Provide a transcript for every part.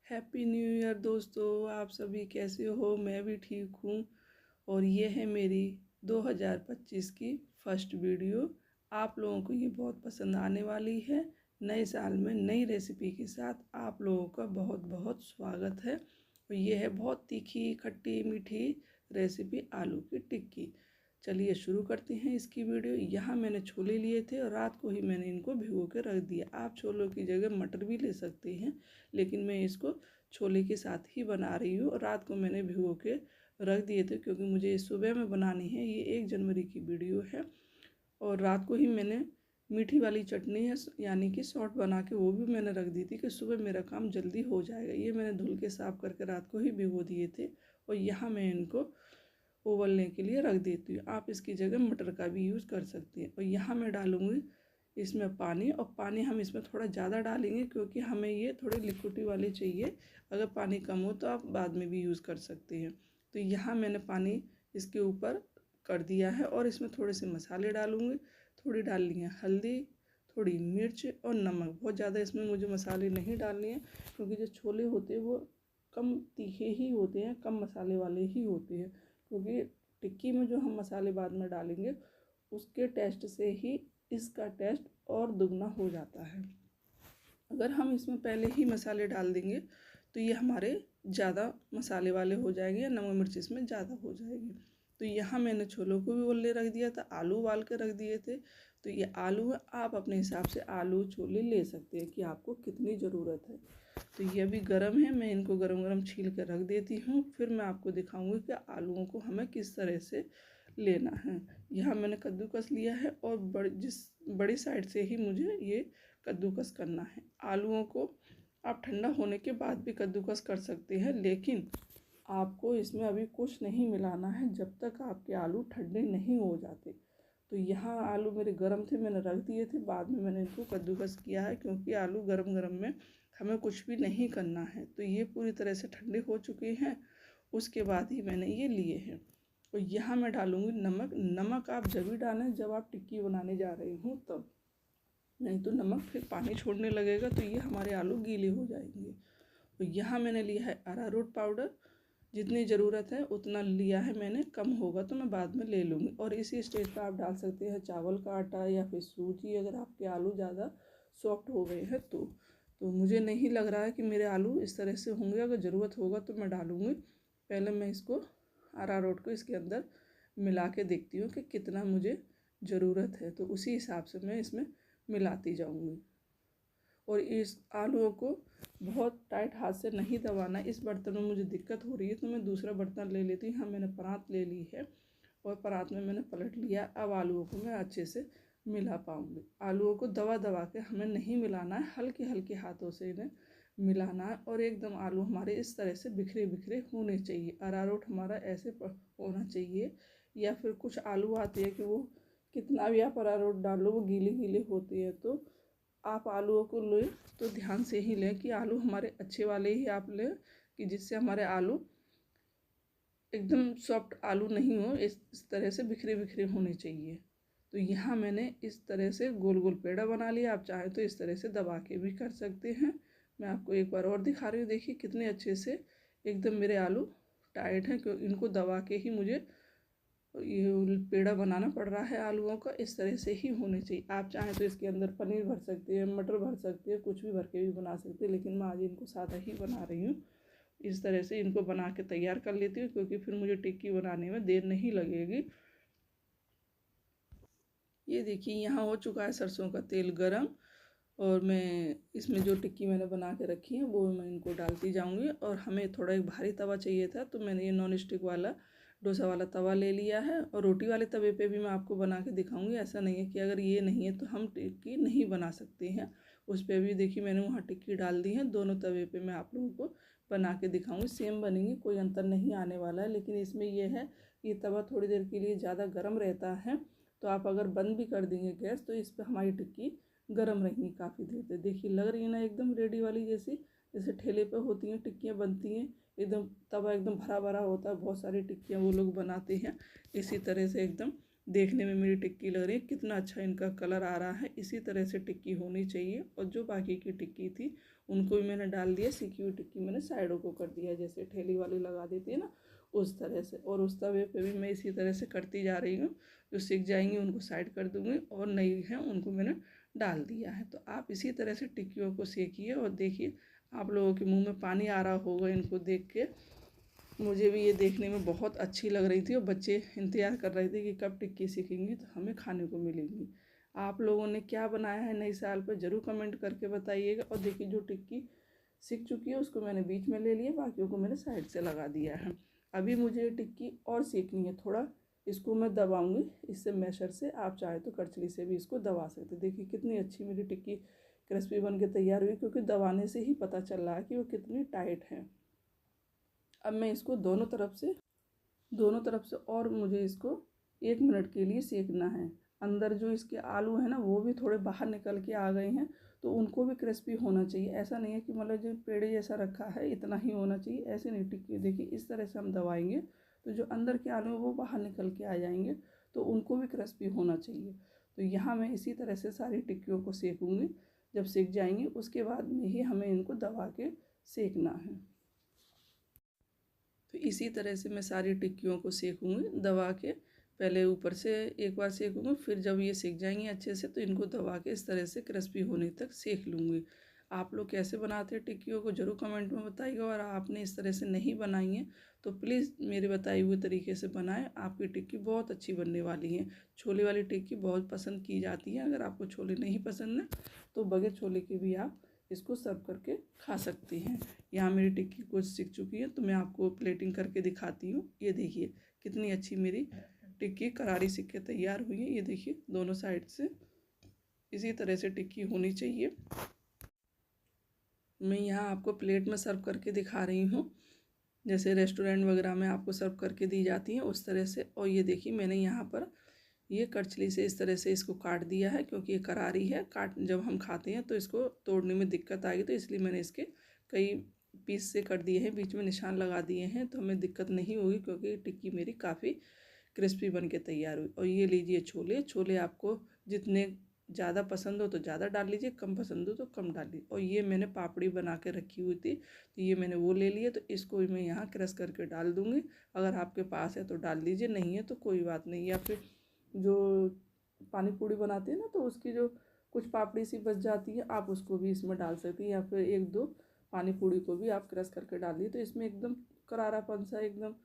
Happy new year दोस्तों। आप सभी कैसे हो? मैं भी ठीक हूँ। और ये है मेरी 2025 की फर्स्ट वीडियो। आप लोगों को ये बहुत पसंद आने वाली है। नए साल में नई रेसिपी के साथ आप लोगों का बहुत बहुत स्वागत है। और ये है बहुत तीखी खट्टी मीठी रेसिपी आलू की टिक्की। चलिए शुरू करते हैं इसकी वीडियो। यहाँ मैंने छोले लिए थे और रात को ही मैंने इनको भिगो के रख दिया। आप छोलों की जगह मटर भी ले सकते हैं, लेकिन मैं इसको छोले के साथ ही बना रही हूँ। और रात को मैंने भिगो के रख दिए थे क्योंकि मुझे सुबह में बनानी है। ये 1 जनवरी की वीडियो है। और रात को ही मैंने मीठी वाली चटनी है यानी कि सॉट बना के वो भी मैंने रख दी थी कि सुबह मेरा काम जल्दी हो जाएगा। ये मैंने धुल के साफ़ करके रात को ही भिगो दिए थे। और यहाँ मैं इनको उबलने के लिए रख देती हूँ। आप इसकी जगह मटर का भी यूज़ कर सकती हैं। और यहाँ मैं डालूँगी इसमें पानी। और पानी हम इसमें थोड़ा ज़्यादा डालेंगे क्योंकि हमें ये थोड़े लिक्विडी वाले चाहिए। अगर पानी कम हो तो आप बाद में भी यूज़ कर सकते हैं। तो यहाँ मैंने पानी इसके ऊपर कर दिया है और इसमें थोड़े से मसाले डालूँगी। थोड़ी डालनी है हल्दी, थोड़ी मिर्च और नमक। बहुत ज़्यादा इसमें मुझे मसाले नहीं डालने हैं क्योंकि जो छोले होते हैं वो कम तीखे ही होते हैं, कम मसाले वाले ही होते हैं। क्योंकि टिक्की में जो हम मसाले बाद में डालेंगे उसके टेस्ट से ही इसका टेस्ट और दुगना हो जाता है। अगर हम इसमें पहले ही मसाले डाल देंगे तो ये हमारे ज़्यादा मसाले वाले हो जाएंगे या नमक मिर्च इसमें ज़्यादा हो जाएगी। तो यहाँ मैंने छोलों को भी उबलने रख दिया था, आलू उबाल के रख दिए थे। तो ये आलू है, आप अपने हिसाब से आलू छोले ले सकते हैं कि आपको कितनी ज़रूरत है। तो ये अभी गर्म है, मैं इनको गरम गरम छील कर रख देती हूँ। फिर मैं आपको दिखाऊंगी कि आलूओं को हमें किस तरह से लेना है। यहाँ मैंने कद्दूकस लिया है और बड़ी साइड से ही मुझे ये कद्दूकस करना है। आलूओं को आप ठंडा होने के बाद भी कद्दूकस कर सकते हैं, लेकिन आपको इसमें अभी कुछ नहीं मिलाना है जब तक आपके आलू ठंडे नहीं हो जाते। तो यहाँ आलू मेरे गर्म थे, मैंने रख दिए थे। बाद में मैंने इनको कद्दूकस किया है क्योंकि आलू गरम गरम में हमें कुछ भी नहीं करना है। तो ये पूरी तरह से ठंडे हो चुके हैं, उसके बाद ही मैंने ये लिए हैं। और यहाँ मैं डालूँगी नमक। नमक आप जब भी डालें जब आप टिक्की बनाने जा रहे हों तब, नहीं तो नमक फिर पानी छोड़ने लगेगा तो ये हमारे आलू गीले हो जाएंगे। तो यहाँ मैंने लिया है अरारोट पाउडर। जितनी ज़रूरत है उतना लिया है मैंने, कम होगा तो मैं बाद में ले लूँगी। और इसी स्टेज पर आप डाल सकते हैं चावल का आटा या फिर सूजी, अगर आपके आलू ज़्यादा सॉफ्ट हो गए हैं तो मुझे नहीं लग रहा है कि मेरे आलू इस तरह से होंगे। अगर ज़रूरत होगा तो मैं डालूँगी। पहले मैं इसको अरारोट को इसके अंदर मिला के देखती हूँ कि कितना मुझे ज़रूरत है, तो उसी हिसाब से मैं इसमें मिलाती जाऊँगी। और इस आलूओं को बहुत टाइट हाथ से नहीं दबाना। इस बर्तन में मुझे दिक्कत हो रही है तो मैं दूसरा बर्तन ले लेती हूँ। हाँ, मैंने परात ले ली है और परात में मैंने पलट लिया। अब आलूओं को मैं अच्छे से मिला पाऊँगी। आलूओं को दबा दबा के हमें नहीं मिलाना है, हल्के हल्के हाथों से इन्हें मिलाना है। और एकदम आलू हमारे इस तरह से बिखरे बिखरे होने चाहिए। अरारोट हमारा ऐसे होना चाहिए। या फिर कुछ आलू आते हैं कि वो कितना भी आप अरारोट डालो वो गीले गीले होते हैं। तो आप आलूओं को लें तो ध्यान से ही लें कि आलू हमारे अच्छे वाले ही आप लें, कि जिससे हमारे आलू एकदम सॉफ्ट आलू नहीं हो, इस तरह से बिखरे बिखरे होने चाहिए। तो यहाँ मैंने इस तरह से गोल गोल पेड़ा बना लिया। आप चाहें तो इस तरह से दबा के भी कर सकते हैं। मैं आपको एक बार और दिखा रही हूँ। देखिए कितने अच्छे से एकदम मेरे आलू टाइट हैं, क्योंकि इनको दबा के ही मुझे ये पेड़ा बनाना पड़ रहा है आलूओं का। इस तरह से ही होने चाहिए। आप चाहें तो इसके अंदर पनीर भर सकते हैं, मटर भर सकते हैं, कुछ भी भर के भी बना सकते हैं, लेकिन मैं आज इनको सादा ही बना रही हूँ। इस तरह से इनको बना के तैयार कर लेती हूँ क्योंकि फिर मुझे टिक्की बनाने में देर नहीं लगेगी। ये देखिए यहाँ हो चुका है सरसों का तेल गरम और मैं इसमें जो टिक्की मैंने बना के रखी है वो मैं इनको डालती जाऊँगी। और हमें थोड़ा एक भारी तवा चाहिए था तो मैंने ये नॉन स्टिक वाला डोसा वाला तवा ले लिया है। और रोटी वाले तवे पे भी मैं आपको बना के दिखाऊंगी। ऐसा नहीं है कि अगर ये नहीं है तो हम टिक्की नहीं बना सकते हैं। उस पर भी देखिए मैंने वहाँ टिक्की डाल दी है। दोनों तवे पे मैं आप लोगों को बना के दिखाऊंगी। सेम बनेंगी, कोई अंतर नहीं आने वाला है। लेकिन इसमें यह है कि तवा थोड़ी देर के लिए ज़्यादा गर्म रहता है, तो आप अगर बंद भी कर देंगे गैस तो इस पर हमारी टिक्की गर्म रहेंगी काफ़ी देर तक। देखिए लग रही है ना एकदम रेडी वाली, जैसे ठेले पे होती हैं टिक्कियाँ बनती हैं। एकदम तवा एकदम भरा भरा होता है, बहुत सारी टिक्कियाँ वो लोग बनाते हैं। इसी तरह से एकदम देखने में मेरी टिक्की लग रही है, कितना अच्छा इनका कलर आ रहा है। इसी तरह से टिक्की होनी चाहिए। और जो बाकी की टिक्की थी उनको भी मैंने डाल दिया, सीखी हुई टिक्की मैंने साइडों को कर दिया, जैसे ठेली वाली लगा देती है ना उस तरह से। और उस तवे पे भी मैं इसी तरह से करती जा रही हूँ। जो सीख जाएंगी उनको साइड कर दूँगी और नई हैं उनको मैंने डाल दिया है। तो आप इसी तरह से टिक्कियों को सेकिए और देखिए आप लोगों के मुंह में पानी आ रहा होगा इनको देख के। मुझे भी ये देखने में बहुत अच्छी लग रही थी और बच्चे इंतज़ार कर रहे थे कि कब टिक्की सीखेंगी तो हमें खाने को मिलेंगी। आप लोगों ने क्या बनाया है नए साल पर ज़रूर कमेंट करके बताइएगा। और देखिए जो टिक्की सीख चुकी है उसको मैंने बीच में ले लिया, बाकियों को मैंने साइड से लगा दिया है। अभी मुझे ये टिक्की और सीखनी है, थोड़ा इसको मैं दबाऊंगी इससे मैशर से, आप चाहे तो करछली से भी इसको दबा सकते। देखिए कितनी अच्छी मेरी टिक्की क्रिस्पी बन के तैयार हुई, क्योंकि दबाने से ही पता चल रहा है कि वो कितनी टाइट है। अब मैं इसको दोनों तरफ से और मुझे इसको 1 मिनट के लिए सेकना है। अंदर जो इसके आलू है ना वो भी थोड़े बाहर निकल के आ गए हैं, तो उनको भी क्रिस्पी होना चाहिए। ऐसा नहीं है कि मतलब जो पेड़े जैसा रखा है इतना ही होना चाहिए, ऐसे नहीं। टिक्की देखिए इस तरह से हम दबाएंगे तो जो अंदर के आलू हैं वो बाहर निकल के आ जाएंगे, तो उनको भी क्रिस्पी होना चाहिए। तो यहाँ मैं इसी तरह से सारी टिक्कियों को सेकूँगी। जब सेक जाएंगी उसके बाद में ही हमें इनको दबा के सेकना है। तो इसी तरह से मैं सारी टिक्कियों को सेकूँगी दबा के। पहले ऊपर से एक बार सेकूँगी, फिर जब ये सेक जाएंगी अच्छे से तो इनको दबा के इस तरह से क्रिस्पी होने तक सेक लूँगी। आप लोग कैसे बनाते हैं टिक्कियों को ज़रूर कमेंट में बताइएगा। और आपने इस तरह से नहीं बनाई है तो प्लीज़ मेरे बताए हुए तरीके से बनाएं, आपकी टिक्की बहुत अच्छी बनने वाली है। छोले वाली टिक्की बहुत पसंद की जाती है। अगर आपको छोले नहीं पसंद है तो बगैर छोले के भी आप इसको सर्व करके खा सकती हैं। यहाँ मेरी टिक्की कुछ सीख चुकी है तो मैं आपको प्लेटिंग करके दिखाती हूँ। ये देखिए कितनी अच्छी मेरी टिक्की करारी सीख के तैयार हुई है। ये देखिए दोनों साइड से इसी तरह से टिक्की होनी चाहिए। मैं यहाँ आपको प्लेट में सर्व करके दिखा रही हूँ, जैसे रेस्टोरेंट वगैरह में आपको सर्व करके दी जाती हैं उस तरह से। और ये देखिए मैंने यहाँ पर ये करछली से इस तरह से इसको काट दिया है, क्योंकि ये करारी है, जब हम खाते हैं तो इसको तोड़ने में दिक्कत आएगी, तो इसलिए मैंने इसके कई पीस से कर दिए हैं, बीच में निशान लगा दिए हैं, तो हमें दिक्कत नहीं होगी क्योंकि टिक्की मेरी काफ़ी क्रिस्पी बन के तैयार हुई। और ये लीजिए छोले। छोले आपको जितने ज़्यादा पसंद हो तो ज़्यादा डाल लीजिए, कम पसंद हो तो कम डाल लीजिए। और ये मैंने पापड़ी बना के रखी हुई थी तो ये मैंने वो ले लिया, तो इसको मैं यहाँ क्रश करके डाल दूँगी। अगर आपके पास है तो डाल दीजिए, नहीं है तो कोई बात नहीं। या फिर जो पानी पूड़ी बनाते हैं ना तो उसकी जो कुछ पापड़ी सी बच जाती है आप उसको भी इसमें डाल सकती हैं, या फिर 1-2 पानी पूड़ी को भी आप क्रश करके डाल दिए तो इसमें एकदम करारापन सा, एकदम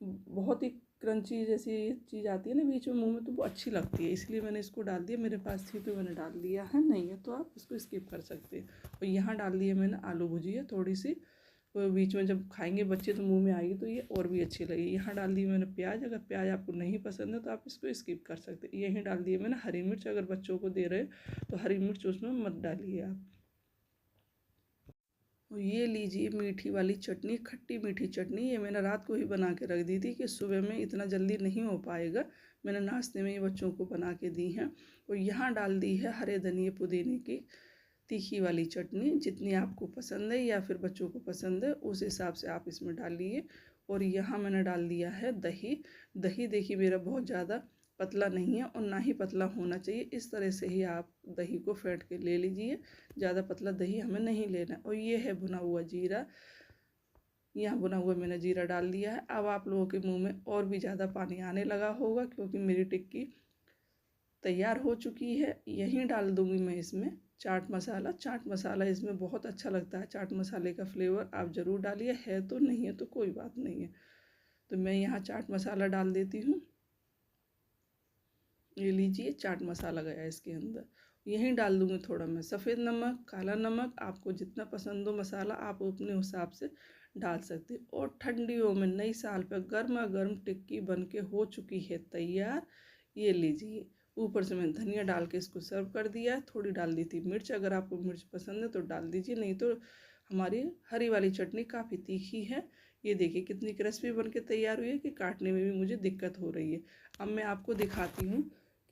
बहुत ही क्रंची जैसी चीज़ आती है ना बीच में मुंह में, तो वो अच्छी लगती है। इसलिए मैंने इसको डाल दिया, मेरे पास थी तो मैंने डाल दिया है, नहीं है तो आप इसको स्किप कर सकते हैं। और यहाँ डाल दिया मैंने आलू भुजिया थोड़ी सी, वो बीच में जब खाएंगे बच्चे तो मुंह में आएगी तो ये और भी अच्छी लगेगी। यहाँ डाल दी मैंने प्याज। अगर प्याज आपको नहीं पसंद है तो आप इसको स्किप कर सकते हैं। यहीं डाल दिए मैंने हरी मिर्च। अगर बच्चों को दे रहे हैं तो हरी मिर्च उसमें मत डालिए आप। और ये लीजिए मीठी वाली चटनी, खट्टी मीठी चटनी। ये मैंने रात को ही बना के रख दी थी कि सुबह में इतना जल्दी नहीं हो पाएगा। मैंने नाश्ते में ये बच्चों को बना के दी हैं। और यहाँ डाल दी है हरे धनिए पुदीने की तीखी वाली चटनी। जितनी आपको पसंद है या फिर बच्चों को पसंद है उस हिसाब से आप इसमें डालिए। और यहाँ मैंने डाल दिया है दही। दही देखिए मेरा बहुत ज़्यादा पतला नहीं है और ना ही पतला होना चाहिए। इस तरह से ही आप दही को फेंट के ले लीजिए, ज़्यादा पतला दही हमें नहीं लेना। और ये है भुना हुआ जीरा। यहाँ भुना हुआ मैंने जीरा डाल दिया है। अब आप लोगों के मुंह में और भी ज़्यादा पानी आने लगा होगा क्योंकि मेरी टिक्की तैयार हो चुकी है। यहीं डाल दूँगी मैं इसमें चाट मसाला। चाट मसाला इसमें बहुत अच्छा लगता है, चाट मसाले का फ्लेवर आप ज़रूर डालिए, है तो, नहीं है तो कोई बात नहीं है। तो मैं यहाँ चाट मसाला डाल देती हूँ। ये लीजिए चाट मसाला गया इसके अंदर। यहीं डाल दूँगी थोड़ा मैं सफ़ेद नमक, काला नमक। आपको जितना पसंद हो मसाला आप अपने हिसाब से डाल सकते हैं। और ठंडियों में नई साल पर गर्मा गर्म टिक्की बन के हो चुकी है तैयार। ये लीजिए, ऊपर से मैंने धनिया डाल के इसको सर्व कर दिया है। थोड़ी डाल दी थी मिर्च, अगर आपको मिर्च पसंद है तो डाल दीजिए, नहीं तो हमारी हरी वाली चटनी काफ़ी तीखी है। ये देखिए कितनी क्रिस्पी बन के तैयार हुई है कि काटने में भी मुझे दिक्कत हो रही है। अब मैं आपको दिखाती हूँ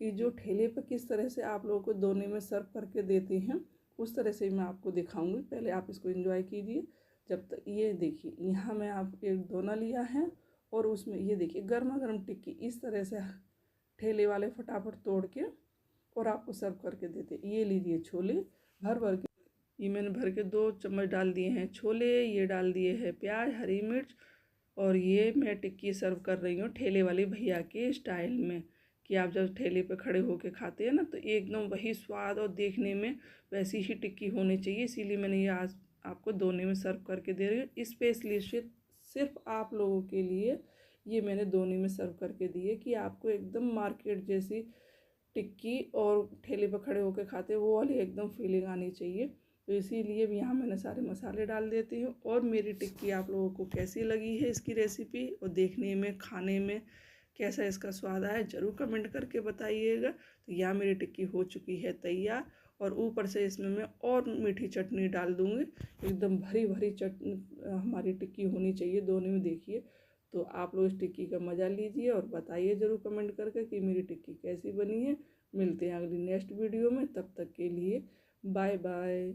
कि जो ठेले पर किस तरह से आप लोगों को दोने में सर्व करके देते हैं उस तरह से मैं आपको दिखाऊंगी। पहले आप इसको एंजॉय कीजिए जब तक। ये देखिए यहाँ मैं आप एक दोना लिया है और उसमें ये देखिए गर्मा गर्म टिक्की इस तरह से ठेले वाले फटाफट तोड़ के और आपको सर्व करके देते। ये लीजिए छोले भर भर के, ये मैंने भर के 2 चम्मच डाल दिए हैं छोले, ये डाल दिए हैं प्याज, हरी मिर्च, और ये मैं टिक्की सर्व कर रही हूँ ठेले वाले भैया के स्टाइल में, कि आप जब ठेले पे खड़े होके खाते हैं ना तो एकदम वही स्वाद और देखने में वैसी ही टिक्की होनी चाहिए। इसीलिए मैंने ये आज आपको दोने में सर्व करके दे रही हूँ। स्पेशली सिर्फ आप लोगों के लिए ये मैंने दोने में सर्व करके दी है, कि आपको एकदम मार्केट जैसी टिक्की और ठेले पर खड़े होकर खाते हैं वो वाली एकदम फीलिंग आनी चाहिए। तो इसीलिए भी यहाँ मैंने सारे मसाले डाल देती हूँ। और मेरी टिक्की आप लोगों को कैसी लगी है इसकी रेसिपी, और देखने में खाने में कैसा इसका स्वाद आया ज़रूर कमेंट करके बताइएगा। तो यहाँ मेरी टिक्की हो चुकी है तैयार, और ऊपर से इसमें मैं और मीठी चटनी डाल दूँगी। एकदम भरी भरी चटनी हमारी टिक्की होनी चाहिए दोनों में, देखिए। तो आप लोग इस टिक्की का मज़ा लीजिए और बताइए ज़रूर कमेंट करके कि मेरी टिक्की कैसी बनी है। मिलते हैं अगली नेक्स्ट वीडियो में, तब तक के लिए बाय बाय।